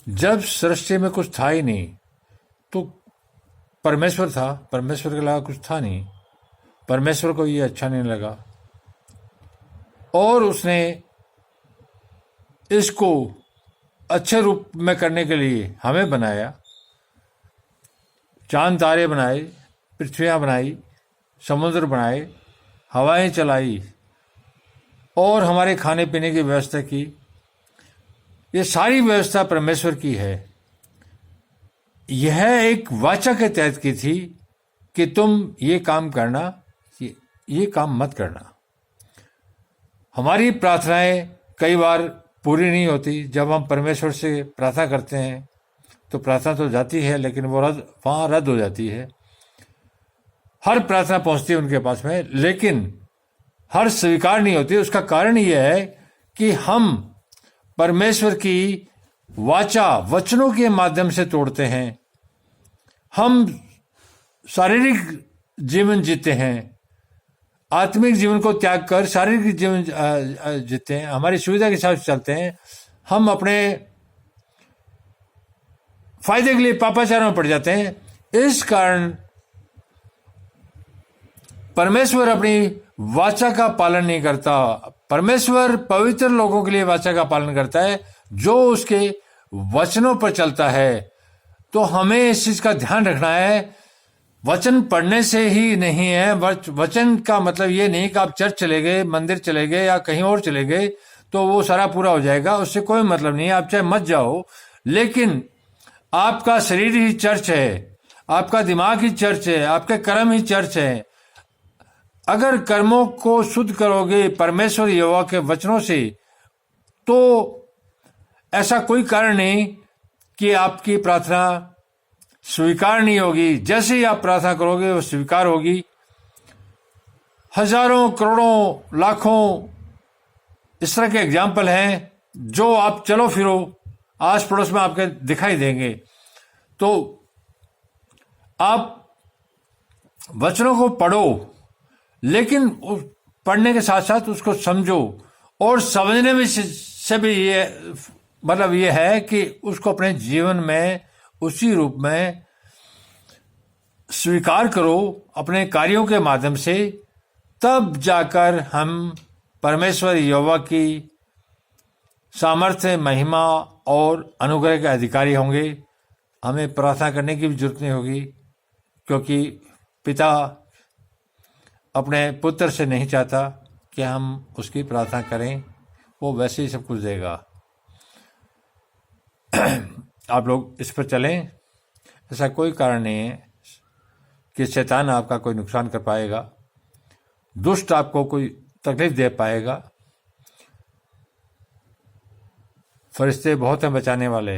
जब सृष्टि में कुछ था ही नहीं तो परमेश्वर था, परमेश्वर के अलावा कुछ था नहीं, परमेश्वर को ये अच्छा नहीं लगा और उसने इसको अच्छे रूप में करने के लिए हमें बनाया। चांद तारे बनाए, पृथ्वियाँ बनाई, समुद्र बनाए, हवाएं चलाई और हमारे खाने पीने की व्यवस्था की। ये सारी व्यवस्था परमेश्वर की है। यह एक वाचा के तहत की थी कि तुम ये काम करना, ये काम मत करना। हमारी प्रार्थनाएं कई बार पूरी नहीं होती। जब हम परमेश्वर से प्रार्थना करते हैं तो प्रार्थना तो जाती है लेकिन वो वहाँ रद्द हो जाती है। हर प्रार्थना पहुंचती है उनके पास में लेकिन हर स्वीकार नहीं होती। उसका कारण यह है कि हम परमेश्वर की वाचा, वचनों के माध्यम से तोड़ते हैं। हम शारीरिक जीवन जीते हैं, आत्मिक जीवन को त्याग कर शारीरिक जीवन जीते हैं, हमारी सुविधा के हिसाब से चलते हैं। हम अपने फायदे के लिए पापाचारों में पड़ जाते हैं। इस कारण परमेश्वर अपनी वाचा का पालन नहीं करता। परमेश्वर पवित्र लोगों के लिए वाचा का पालन करता है जो उसके वचनों पर चलता है। तो हमें इस चीज का ध्यान रखना है। वचन पढ़ने से ही नहीं है, वचन का मतलब ये नहीं कि आप चर्च चले गए, मंदिर चले गए या कहीं और चले गए तो वो सारा पूरा हो जाएगा। उससे कोई मतलब नहीं है। आप चाहे मत जाओ लेकिन आपका शरीर ही चर्च है, आपका दिमाग ही चर्च है, आपके कर्म ही चर्च है। अगर कर्मों को शुद्ध करोगे परमेश्वर यहोवा के वचनों से तो ऐसा कोई कारण नहीं कि आपकी प्रार्थना स्वीकार नहीं होगी। जैसे ही आप प्रार्थना करोगे वो स्वीकार होगी। हजारों, करोड़ों, लाखों इस तरह के एग्जाम्पल हैं जो आप चलो फिरो आस पड़ोस में आपके दिखाई देंगे। तो आप वचनों को पढ़ो लेकिन पढ़ने के साथ साथ उसको समझो और समझने में से भी ये मतलब ये है कि उसको अपने जीवन में उसी रूप में स्वीकार करो अपने कार्यों के माध्यम से। तब जाकर हम परमेश्वर यहोवा की सामर्थ्य, महिमा और अनुग्रह के अधिकारी होंगे। हमें प्रार्थना करने की भी जरूरत नहीं होगी क्योंकि पिता अपने पुत्र से नहीं चाहता कि हम उसकी प्रार्थना करें, वो वैसे ही सब कुछ देगा। आप लोग इस पर चलें। ऐसा कोई कारण नहीं है कि शैतान आपका कोई नुकसान कर पाएगा, दुष्ट आपको कोई तकलीफ दे पाएगा। फरिश्ते बहुत हैं बचाने वाले।